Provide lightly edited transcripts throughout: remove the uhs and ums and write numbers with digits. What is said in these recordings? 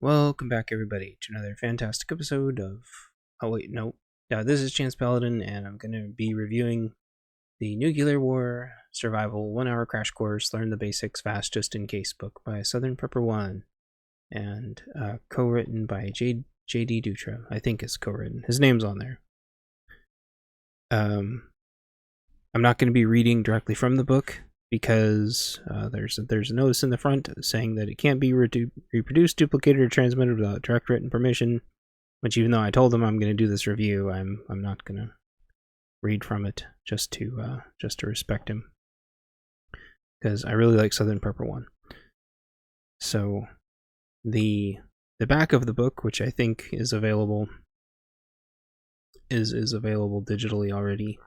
Welcome back, everybody, to another fantastic episode of. Oh, wait, no. This is Chance Paladin, and I'm going to be reviewing the Nuclear War Survival 1-Hour Crash Course Learn the Basics Fast Just in Case book by Southern Prepper 1, and co written by J.D. Dutra. I think it's co written. His name's on there. I'm not going to be reading directly from the book because there's a notice in the front saying that it can't be reproduced, duplicated, or transmitted without direct written permission. Which, even though I told them I'm going to do this review, I'm not going to read from it just to respect him, because I really like Southern Prepper 1. So the back of the book, which I think is available, is available digitally already.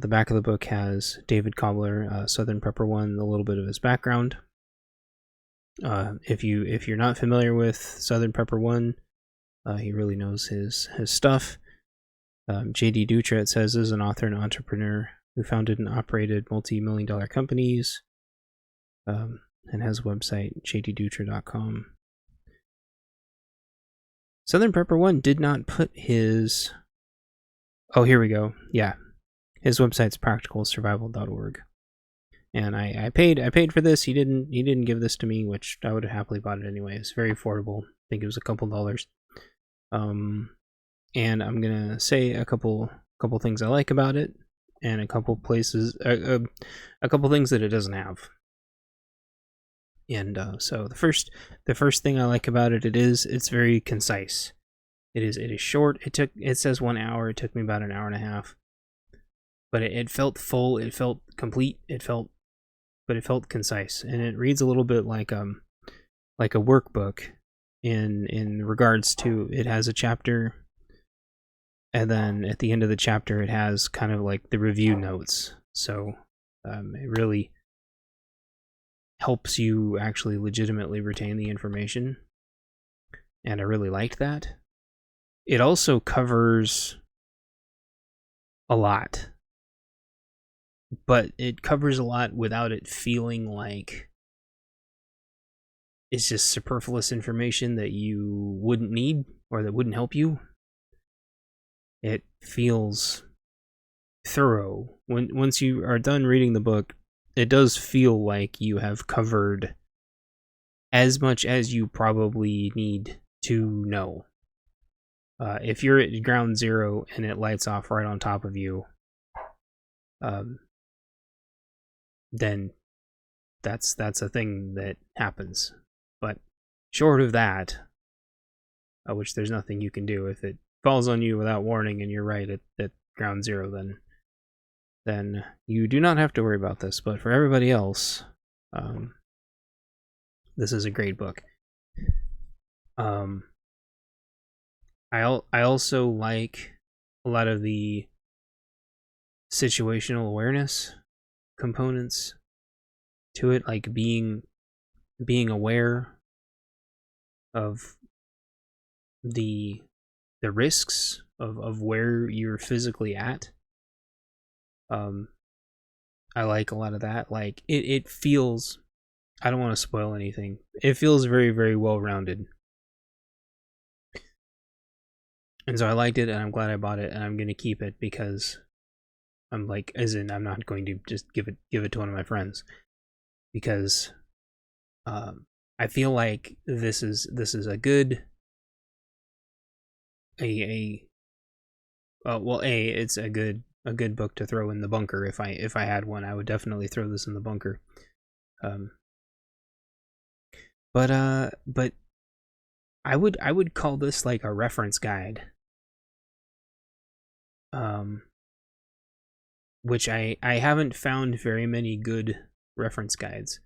The back of the book has David Cobbler, Southern Prepper 1, a little bit of his background. If you're not familiar with Southern Prepper 1, he really knows his stuff. J.D. Dutra, it says, is an author and entrepreneur who founded and operated multi-million-dollar companies, and has a website, jddutra.com. Southern Prepper 1 did not put his... Oh, here we go. Yeah. His website's practicalsurvival.org. And I paid for this. He didn't give this to me, which I would have happily bought it anyway. It's very affordable. I think it was a couple dollars. And I'm gonna say a couple things I like about it, and a couple places, a couple things that it doesn't have. And so the first thing I like about it's very concise. It is short. It says 1 hour. It took me about an hour and a half, but it felt full. It felt complete. It felt concise, and it reads a little bit like a workbook. In regards to, it has a chapter, and then at the end of the chapter it has kind of like the review notes, so it really helps you actually legitimately retain the information, and I really liked that. It also covers a lot, but it covers a lot without it feeling like it's just superfluous information that you wouldn't need or that wouldn't help you. It feels thorough. Once you are done reading the book, it does feel like you have covered as much as you probably need to know. If you're at ground zero and it lights off right on top of you, then that's a thing that happens. But short of that, which there's nothing you can do, if it falls on you without warning and you're right at ground zero, then you do not have to worry about this. But for everybody else, this is a great book. I also like a lot of the situational awareness components to it, like being aware of the risks of where you're physically at. I like a lot of that. Like it feels, I don't want to spoil anything. It feels very, very well rounded. And so I liked it, and I'm glad I bought it, and I'm going to keep it because I'm like, as in, I'm not going to just give it to one of my friends, because I feel like this is a good it's a good book to throw in the bunker. If I had one, I would definitely throw this in the bunker. But I would call this like a reference guide. Which I haven't found very many good reference guides.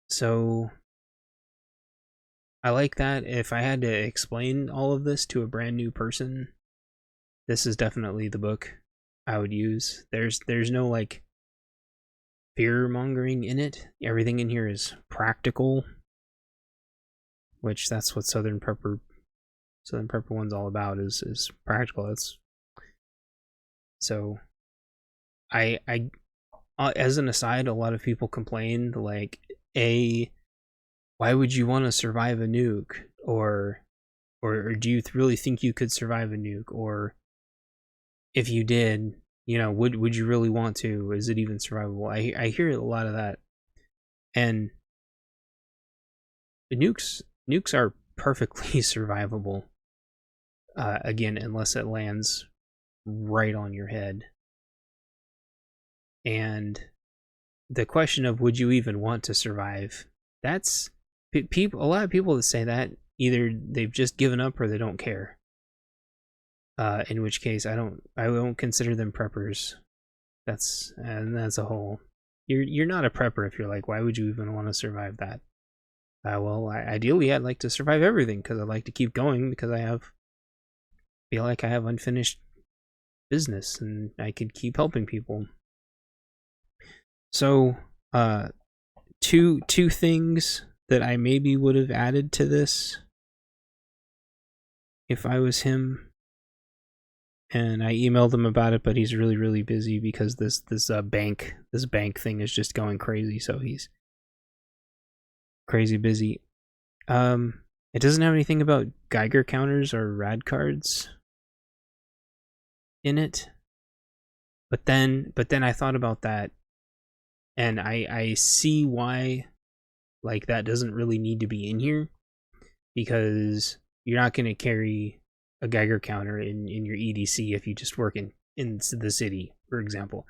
So I like that. If I had to explain all of this to a brand new person, this is definitely the book I would use. There's no like fear mongering in it. Everything in here is practical, which that's what Southern Prepper 1's all about, is practical. It's so I as an aside, a lot of people complained like why would you want to survive a nuke? Or do you really think you could survive a nuke? Or if you did, would you really want to? Is it even survivable? I hear a lot of that. And the nukes are perfectly survivable. Again, unless it lands right on your head. And the question of would you even want to survive? That's people. A lot of people that say that either they've just given up or they don't care. In which case, I won't consider them preppers. That's a whole. You're not a prepper if you're like, why would you even want to survive that? Well, ideally, I'd like to survive everything because I'd like to keep going because feel like I have unfinished business and I could keep helping people. So, two things that I maybe would have added to this if I was him. And I emailed him about it, but he's really, really busy because this bank thing is just going crazy. So he's crazy busy. It doesn't have anything about Geiger counters or rad cards in it. But then I thought about that, and I see why, like, that doesn't really need to be in here, because you're not going to carry a Geiger counter in your EDC if you just work in the city, for example.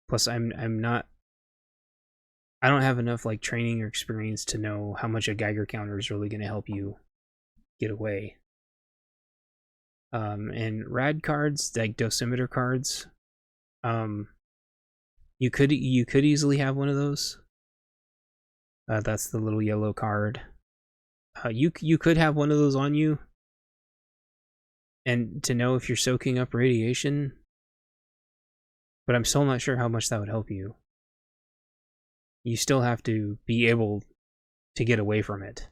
Plus, I don't have enough like training or experience to know how much a Geiger counter is really going to help you get away. And rad cards, like dosimeter cards, you could easily have one of those. That's the little yellow card. You could have one of those on you, and to know if you're soaking up radiation. But I'm still not sure how much that would help you. You still have to be able to get away from it.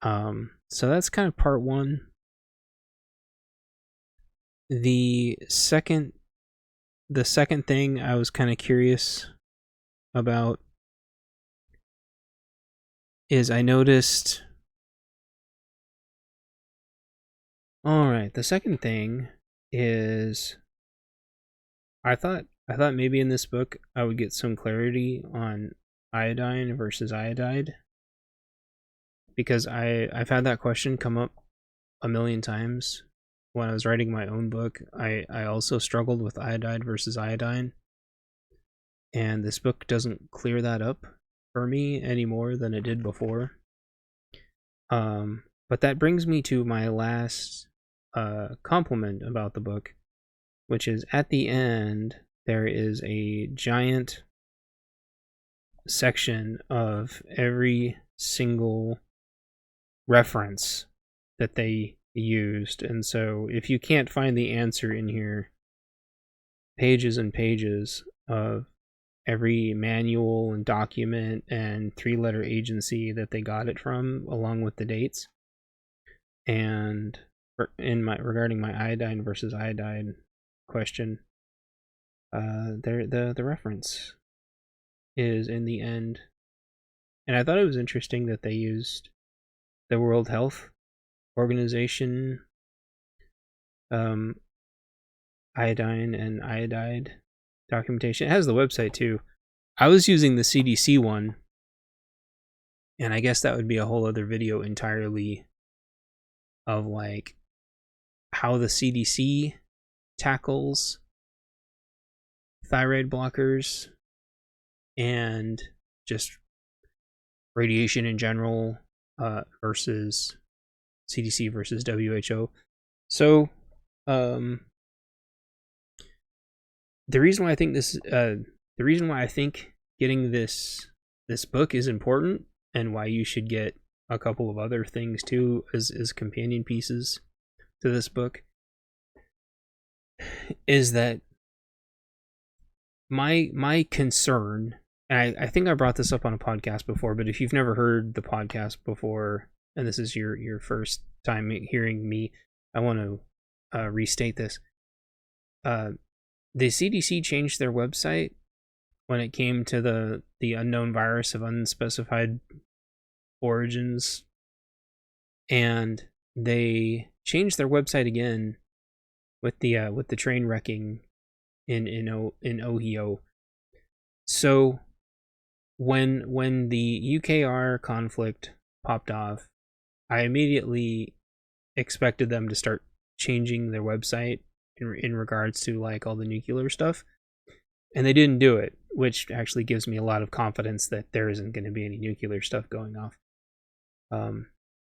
So that's kind of part one. The second thing I was kind of curious about is I noticed. All right, the second thing is I thought maybe in this book I would get some clarity on iodine versus iodide, because I've had that question come up a million times. When I was writing my own book, I also struggled with iodide versus iodine, and this book doesn't clear that up for me any more than it did before. But that brings me to my last compliment about the book, which is at the end there is a giant section of every single reference that they used. And so if you can't find the answer in here, pages and pages of every manual and document and 3-letter agency that they got it from, along with the dates. And regarding my iodine versus iodide question, the reference is in the end. And I thought it was interesting that they used the World Health Organization iodine and iodide documentation. It has the website too. I was using the CDC one, and I guess that would be a whole other video entirely of like how the CDC tackles thyroid blockers and just radiation in general, versus CDC versus WHO. So the reason why I think getting this book is important, and why you should get a couple of other things too as companion pieces to this book, is that my concern, and I think I brought this up on a podcast before, but if you've never heard the podcast before and this is your first time hearing me, I want to restate this. The CDC changed their website when it came to the unknown virus of unspecified origins, and they changed their website again with the train wrecking in Ohio. So when the UKR conflict popped off, I immediately expected them to start changing their website in regards to like all the nuclear stuff, and they didn't do it, which actually gives me a lot of confidence that there isn't going to be any nuclear stuff going off.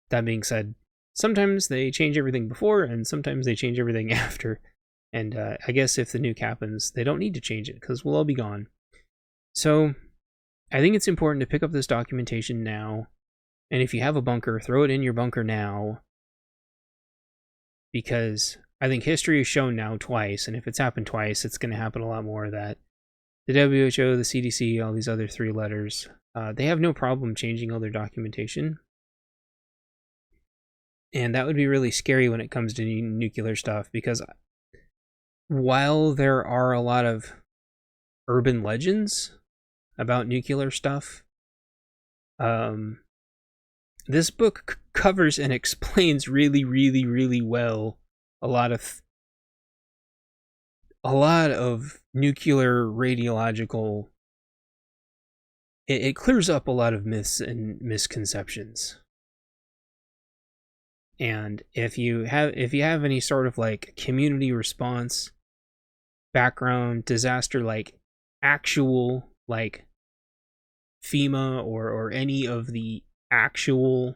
That being said, sometimes they change everything before and sometimes they change everything after, and I guess if the nuke happens, they don't need to change it because we'll all be gone. So I think it's important to pick up this documentation now, and if you have a bunker, throw it in your bunker now, because I think history has shown now twice, and if it's happened twice, it's going to happen a lot more, that the WHO, the CDC, all these other three letters, they have no problem changing all their documentation. And that would be really scary when it comes to nuclear stuff, because while there are a lot of urban legends about nuclear stuff, this book covers and explains really, really, really well a lot of nuclear radiological. It clears up a lot of myths and misconceptions. And if you have any sort of like community response background, disaster, like actual like FEMA or any of the actual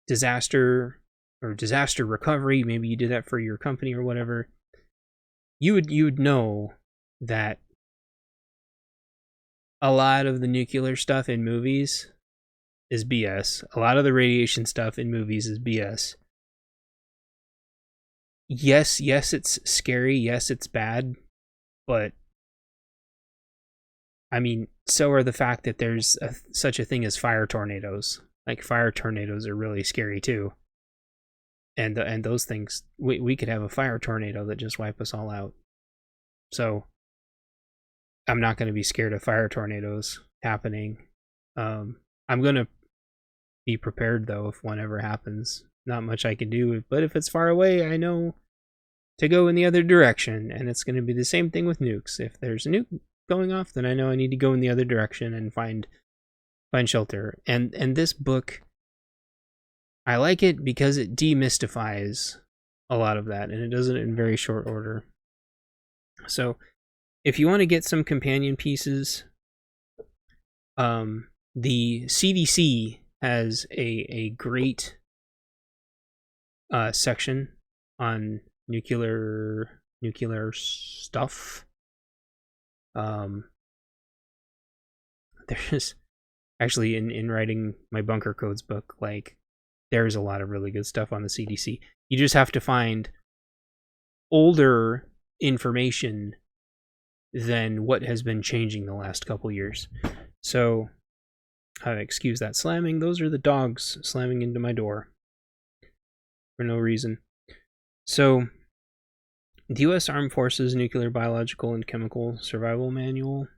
disaster or disaster recovery, maybe you did that for your company or whatever, you would know that a lot of the nuclear stuff in movies is BS. A lot of the radiation stuff in movies is BS. Yes, it's scary. Yes, it's bad. But, I mean, so are the fact that there's such a thing as fire tornadoes. Like, fire tornadoes are really scary, too. And those things, we could have a fire tornado that just wipe us all out. So, I'm not going to be scared of fire tornadoes happening. I'm going to be prepared, though, if one ever happens. Not much I can do, but if it's far away, I know to go in the other direction, and it's going to be the same thing with nukes. If there's a nuke going off, then I know I need to go in the other direction and find shelter. And this book, I like it because it demystifies a lot of that, and it does it in very short order. So, if you want to get some companion pieces, the CDC has a great section on nuclear stuff. There's actually in writing my bunker codes book, like there's a lot of really good stuff on the CDC. You just have to find older information than what has been changing the last couple years. So, excuse that slamming. Those are the dogs slamming into my door for no reason. So, the U.S. Armed Forces Nuclear, Biological, and Chemical Survival Manual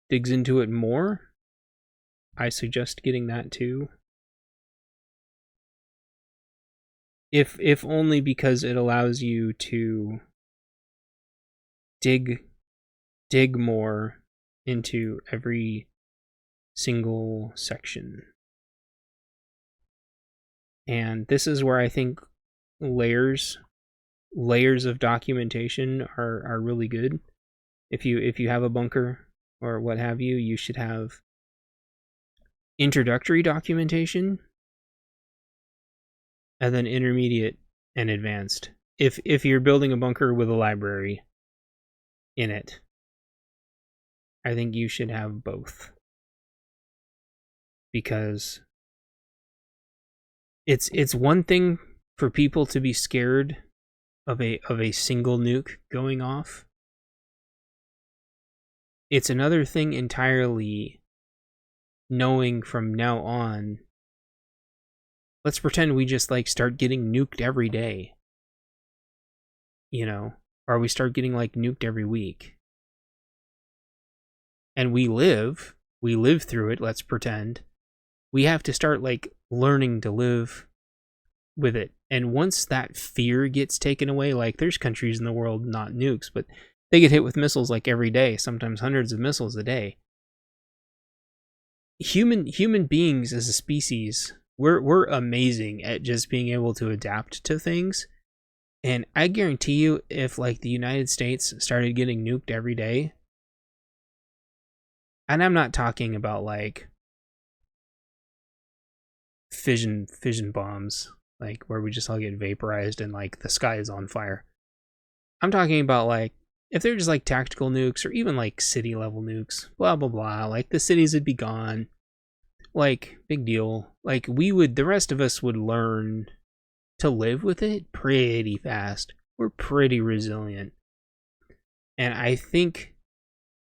digs into it more. I suggest getting that too. If only because it allows you to dig more into every single section. And this is where I think layers of documentation are really good. If you have a bunker or what have you, you should have introductory documentation and then intermediate and advanced. If you're building a bunker with a library in it, I think you should have both. Because it's one thing for people to be scared of a single nuke going off. It's another thing entirely knowing from now on, let's pretend we just like start getting nuked every day. You know, or we start getting like nuked every week. And we live We live through it, let's pretend. We have to start like learning to live with it. And once that fear gets taken away, like there's countries in the world, not nukes, but they get hit with missiles like every day, sometimes hundreds of missiles a day. Human beings as a species, we're amazing at just being able to adapt to things. And I guarantee you, if like the United States started getting nuked every day, and I'm not talking about like fission bombs, like where we just all get vaporized and like the sky is on fire. I'm talking about like if they're just like tactical nukes or even like city level nukes, blah blah blah, like the cities would be gone. Like, big deal. Like the rest of us would learn to live with it pretty fast. We're pretty resilient. And I think,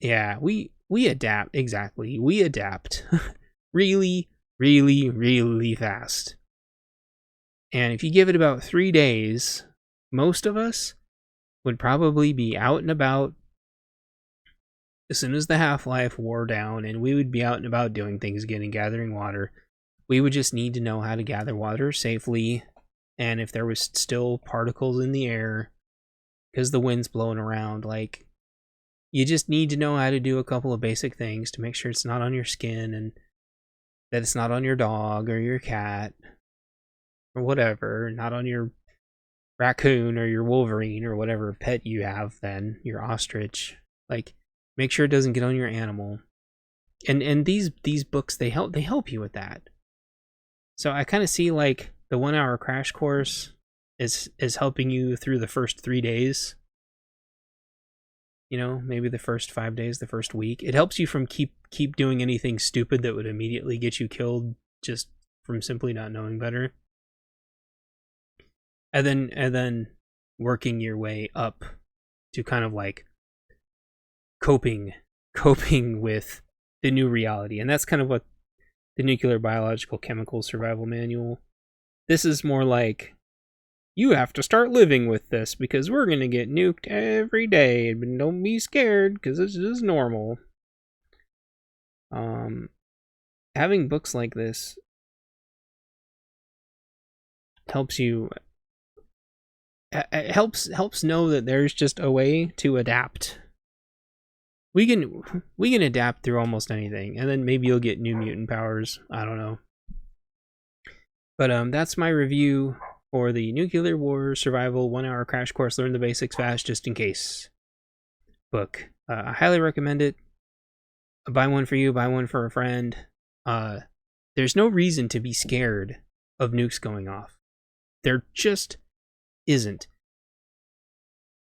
yeah, we adapt. Exactly. We adapt really, really, really fast. And if you give it about 3 days, most of us would probably be out and about as soon as the Half-Life wore down, and we would be out and about doing things again and gathering water. We would just need to know how to gather water safely, and if there was still particles in the air, because the wind's blowing around, like, you just need to know how to do a couple of basic things to make sure it's not on your skin, and that it's not on your dog or your cat, or whatever, not on your raccoon or your wolverine or whatever pet you have then, your ostrich. Like, make sure it doesn't get on your animal. And these books, they help you with that. So I kind of see like the 1 hour crash course is helping you through the first 3 days. You know, maybe the first 5 days, the first week. It helps you from keep doing anything stupid that would immediately get you killed just from simply not knowing better. And then working your way up to kind of like coping with the new reality. And that's kind of what the Nuclear Biological Chemical Survival Manual. This is more like, you have to start living with this because we're going to get nuked every day, but don't be scared because this is normal. Having books like this helps you, it helps know that there's just a way to adapt. We can adapt through almost anything, and then maybe you'll get new mutant powers. I don't know. But that's my review for the Nuclear War Survival 1 hour crash course. Learn the basics fast, just in case book. I highly recommend it. Buy one for you. Buy one for a friend. There's no reason to be scared of nukes going off. There just isn't.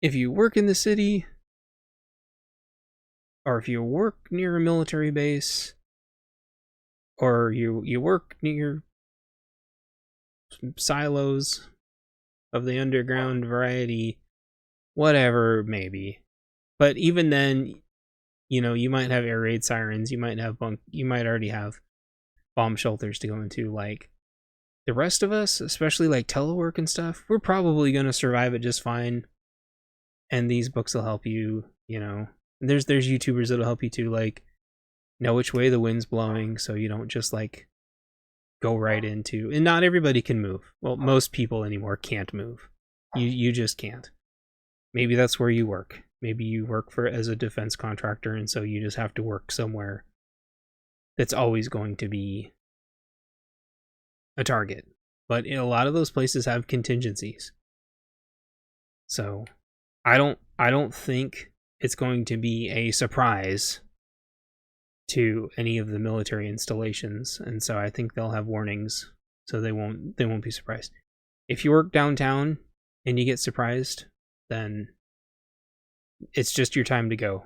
If you work in the city, or if you work near a military base, or you work near silos of the underground variety, whatever, maybe. But even then, you know, you might have air raid sirens, you might already have bomb shelters to go into. Like, the rest of us, especially like telework and stuff, we're probably going to survive it just fine. And these books will help you, you know. And there's YouTubers that'll help you to like know which way the wind's blowing, so you don't just like go right into. And not everybody can move. Well, most people anymore can't move. You just can't. Maybe that's where you work. Maybe you work as a defense contractor, and so you just have to work somewhere that's always going to be a target. But a lot of those places have contingencies. So I don't think it's going to be a surprise to any of the military installations, and so I think they'll have warnings, so they won't be surprised. If you work downtown and you get surprised, then it's just your time to go.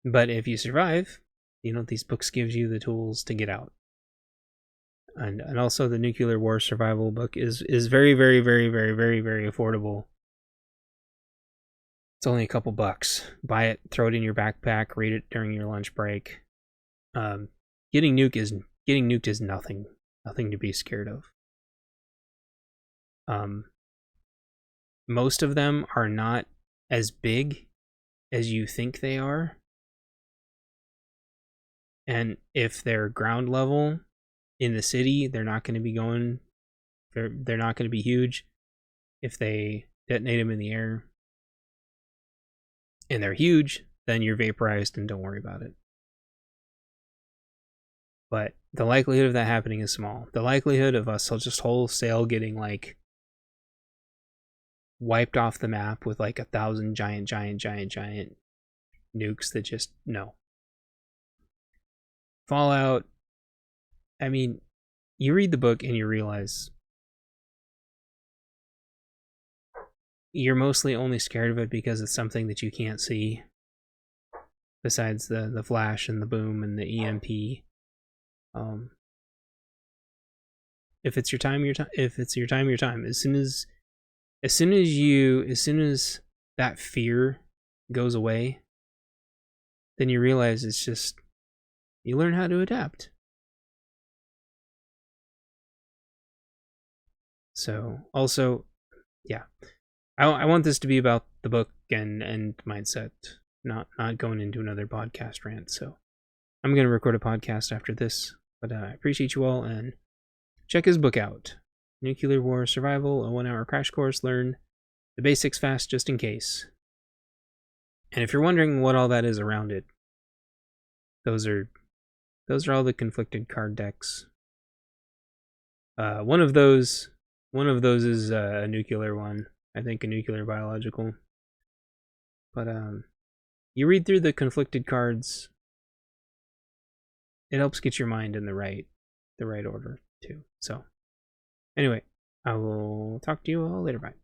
But if you survive, you know, these books gives you the tools to get out. And also the Nuclear War Survival book is very, very, very, very, very, very affordable. It's only a couple bucks. Buy it, throw it in your backpack, read it during your lunch break. Getting nuked is nothing to be scared of. Most of them are not as big as you think they are. And if they're ground level in the city, they're not going to be going. They're not going to be huge. If they detonate them in the air and they're huge, then you're vaporized and don't worry about it. But the likelihood of that happening is small. The likelihood of us just wholesale getting like wiped off the map with like 1,000 giant nukes that just no. Fallout, I mean, you read the book and you realize you're mostly only scared of it because it's something that you can't see. Besides the flash and the boom and the EMP. If it's your time, your time. If it's your time, your time. As soon as that fear goes away, then you realize it's just you learn how to adapt. So also, yeah, I want this to be about the book and mindset, not going into another podcast rant. So I'm gonna record a podcast after this, but I appreciate you all and check his book out. Nuclear War Survival, a 1-hour crash course. Learn the basics fast just in case. And if you're wondering what all that is around it, those are all the conflicted card decks. One of those is a nuclear one. I think a nuclear biological. But you read through the conflicted cards. It helps get your mind in the right order too. So anyway, I will talk to you all later. Bye.